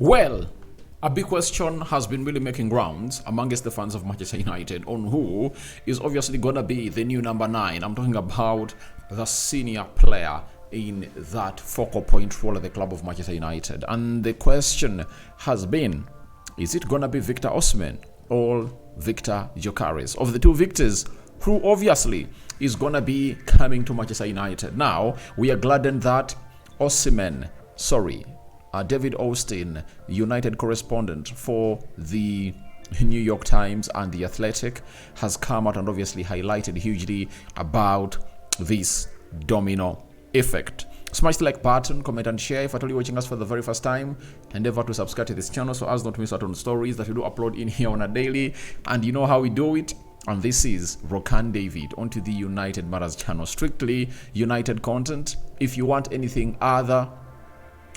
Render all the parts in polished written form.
Well, a big question has been really making rounds amongst the fans of Manchester United on who is obviously going to be the new number 9. I'm talking about the senior player in that focal point role at the club of Manchester United. And the question has been, is it going to be Victor Osimhen or Victor Gyokeres? Of the two Victors, who obviously is going to be coming to Manchester United. Now, we are gladdened that David Ornstein, United correspondent for the New York Times and The Athletic, has come out and obviously highlighted hugely about this domino effect. Smash the like button, comment and share. If at all you're watching us for the very first time, endeavor to subscribe to this channel so as not to miss out on stories that we do upload in here on a daily. And you know how we do it. And this is Rokan David onto the United Matters channel. Strictly United content. If you want anything other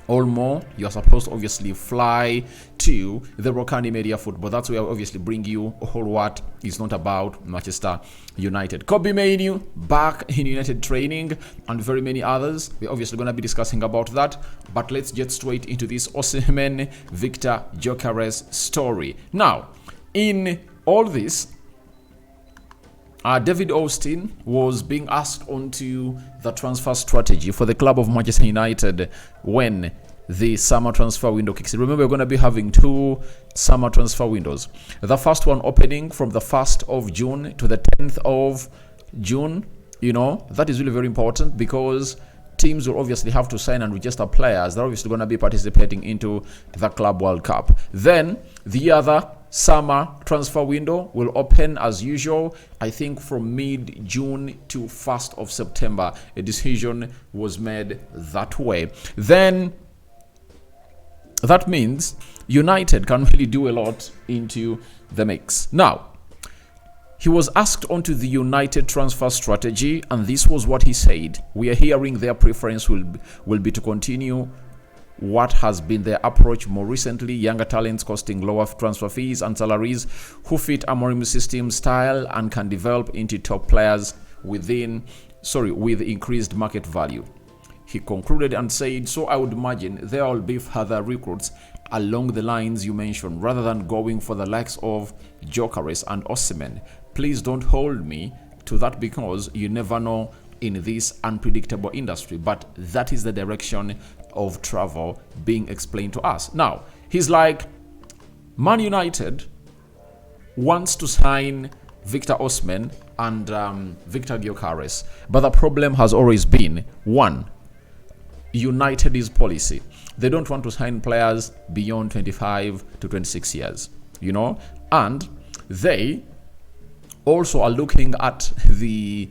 or more, you're supposed to obviously fly to the Rokani Media Football. That's where I obviously bring you all what is not about Manchester United. Kobe Manu back in United training and very many others. We're obviously going to be discussing about that. But let's get straight into this Osimhen Victor Gyokeres story. Now, in all this, David Ornstein was being asked onto the transfer strategy for the club of Manchester United when the summer transfer window kicks in. Remember, we're going to be having 2 summer transfer windows. The first one opening from the 1st of June to the 10th of June. You know, that is really very important because teams will obviously have to sign and register players that are obviously going to be participating into the Club World Cup. Then the other summer transfer window will open as usual, I think from mid-June to 1st of September. A decision was made that way. Then that means United can really do a lot into the mix. Now, he was asked onto the United transfer strategy, and this was what he said. We are hearing their preference will be to continue what has been their approach more recently, younger talents costing lower transfer fees and salaries who fit Amorim's system style and can develop into top players with increased market value. He concluded and said, so I would imagine there will be further recruits along the lines you mentioned rather than going for the likes of Gyokeres and Osimhen. Please don't hold me to that because you never know in this unpredictable industry, but that is the direction of travel being explained to us. Now, he's like, Man United wants to sign Victor Osimhen and Victor Gyokeres, but the problem has always been, one, United's policy. They don't want to sign players beyond 25 to 26 years, you know, and they also are looking at the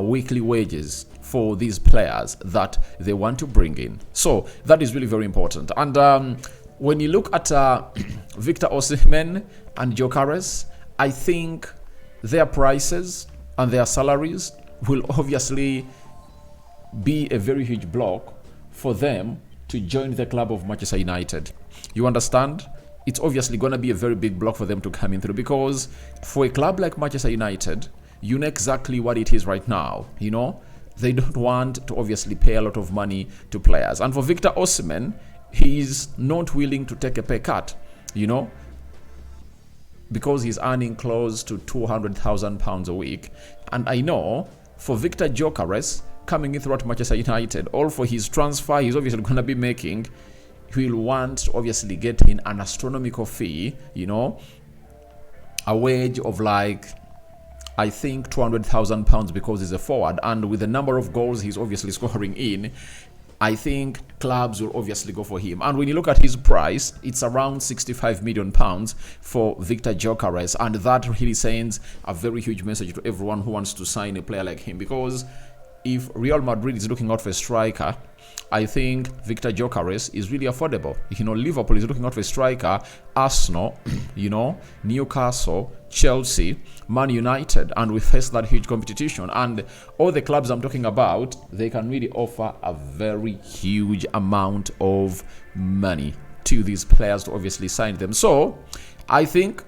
weekly wages for these players that they want to bring in. So that is really very important. And when you look at Victor Osimhen and Gyokeres, I think their prices and their salaries will obviously be a very huge block for them to join the club of Manchester United. You understand? It's obviously going to be a very big block for them to come in through because for a club like Manchester United, you know exactly what it is right now. You know, they don't want to obviously pay a lot of money to players. And for Victor Osimhen, he's not willing to take a pay cut, you know, because he's earning close to £200,000 a week. And I know for Victor Gyokeres coming in throughout Manchester United, all for his transfer, he's obviously going to be making, he'll want to obviously get in an astronomical fee, you know, a wage of like, I think £200,000 because he's a forward, and with the number of goals he's obviously scoring in, I think clubs will obviously go for him. And when you look at his price, it's around £65 million for Victor Gyokeres, and that really sends a very huge message to everyone who wants to sign a player like him, because if Real Madrid is looking out for a striker, I think Victor Gyokeres is really affordable. You know, Liverpool is looking out for a striker, Arsenal, you know, Newcastle, Chelsea, Man United, and we face that huge competition. And all the clubs I'm talking about, they can really offer a very huge amount of money to these players to obviously sign them. So I think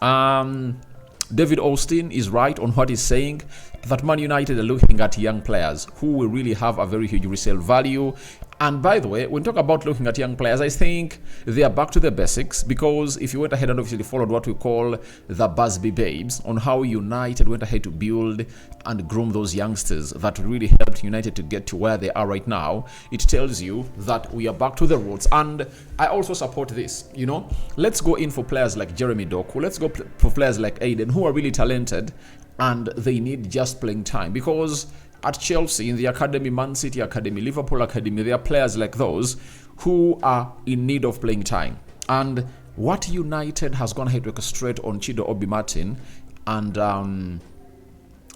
David Ornstein is right on what he's saying, that Man United are looking at young players who will really have a very huge resale value And by the way, when we talk about looking at young players, I think they are back to the basics, because if you went ahead and obviously followed what we call the Busby Babes on how United went ahead to build and groom those youngsters that really helped United to get to where they are right now, it tells you that we are back to the roots. And I also support this. Let's go in for players like Jeremy Doku. Let's go for players like Aiden, who are really talented and they need just playing time, because at Chelsea, in the academy, Man City academy, Liverpool academy, there are players like those who are in need of playing time. And what United has gone ahead to orchestrate on Chido Obi Martin and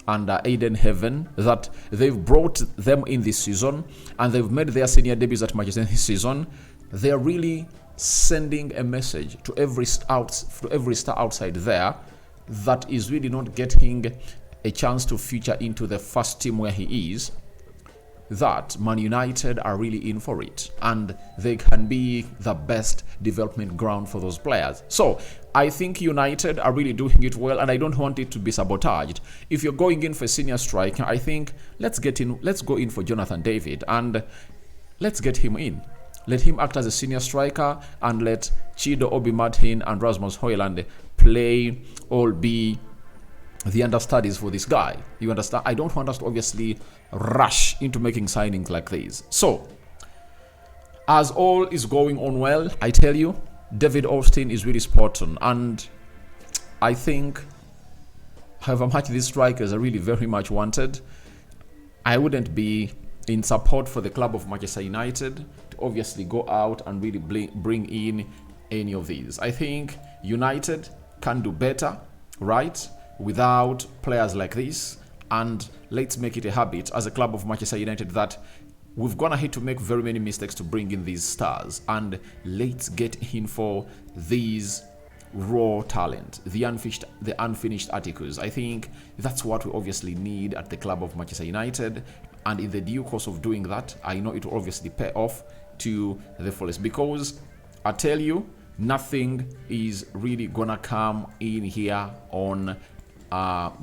Aiden Heaven, that they've brought them in this season and they've made their senior debuts at Manchester this season. They're really sending a message to every star outside there that is really not getting a chance to feature into the first team where he is, that Man United are really in for it and they can be the best development ground for those players. So I think United are really doing it well, and I don't want it to be sabotaged. If you're going in for a senior striker, I think let's go in for Jonathan David and let's get him in. Let him act as a senior striker and let Chido Obi Martin and Rasmus Højlund play or be the understudies for this guy. You understand? I don't want us to obviously rush into making signings like these. So, as all is going on well, I tell you, David Ornstein is really spot on. And I think, however much these strikers are really very much wanted, I wouldn't be in support for the club of Manchester United to obviously go out and really bring in any of these. I think United can do better, right, without players like this. And let's make it a habit as a club of Manchester United that we've gone ahead to make very many mistakes to bring in these stars, and let's get in for these raw talent, the unfinished articles. I think that's what we obviously need at the club of Manchester United, and in the due course of doing that, I know it will obviously pay off to the fullest, because I tell you, nothing is really gonna come in here on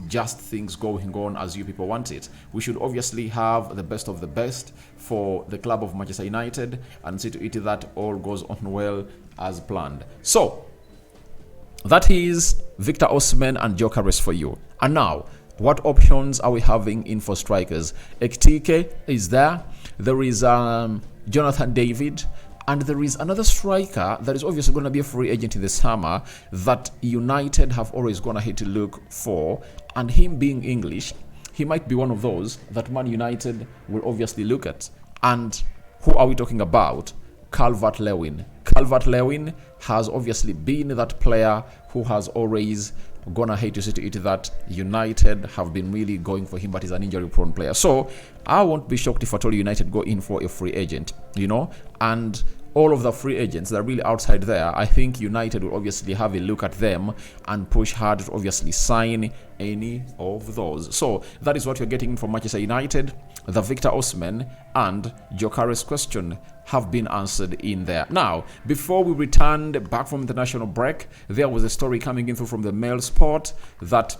just things going on as you people want it. We should obviously have the best of the best for the club of Manchester United and see to it that all goes on well as planned. So that is Victor Osimhen and Gyokeres for you. And now, what options are we having in for strikers? Ekitike is there. There is Jonathan David. And there is another striker that is obviously going to be a free agent in the summer that United have always gone ahead to look for. And him being English, he might be one of those that Man United will obviously look at. And who are we talking about? Calvert-Lewin. Calvert-Lewin has obviously been that player who has always gone ahead to say to it that United have been really going for him, but he's an injury-prone player. So I won't be shocked if at all United go in for a free agent, and all of the free agents that are really outside there, I think United will obviously have a look at them and push hard to obviously sign any of those. So that is what you're getting from Manchester United. The Victor Osimhen and Gyokeres question have been answered in there. Now, before we returned back from international break, there was a story coming in through from the Mail Sport that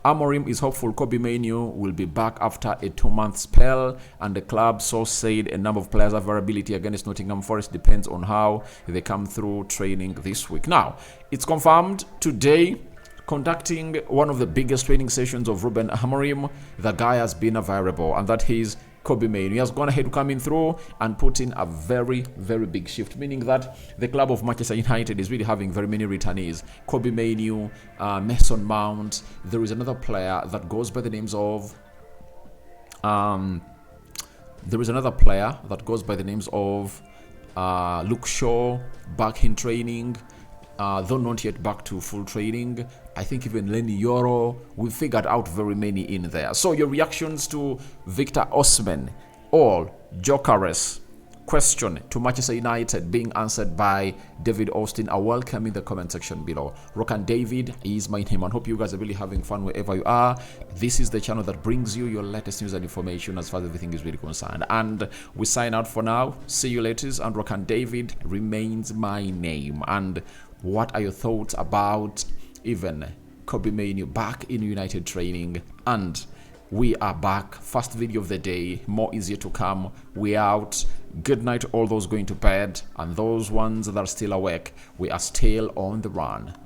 Amorim is hopeful Kobbie Mainoo will be back after a 2-month spell, and the club source said a number of players' availability against Nottingham Forest depends on how they come through training this week. Now, it's confirmed today, conducting one of the biggest training sessions of Ruben Amorim, the guy has been available, and that is Kobbie Mainoo. He has gone ahead to come in through and put in a very, very big shift, meaning that the club of Manchester United is really having very many returnees. Kobbie Mainoo, Mason Mount. There is another player that goes by the names of Luke Shaw, back in training. Though not yet back to full training. I think even Lenny Yoro, we figured out very many in there. So your reactions to Victor Osimhen or Gyokeres question to Manchester United being answered by David Ornstein are welcome in the comment section below. Rokan David is my name, and hope you guys are really having fun wherever you are. This is the channel that brings you your latest news and information as far as everything is really concerned. And we sign out for now. See you later, and Rokan David remains my name. And what are your thoughts about even Kobbie Mainoo back in United training and We are back. First video of the day. More easier to come. We out. Good night to all those going to bed. And those ones that are still awake. We are still on the run.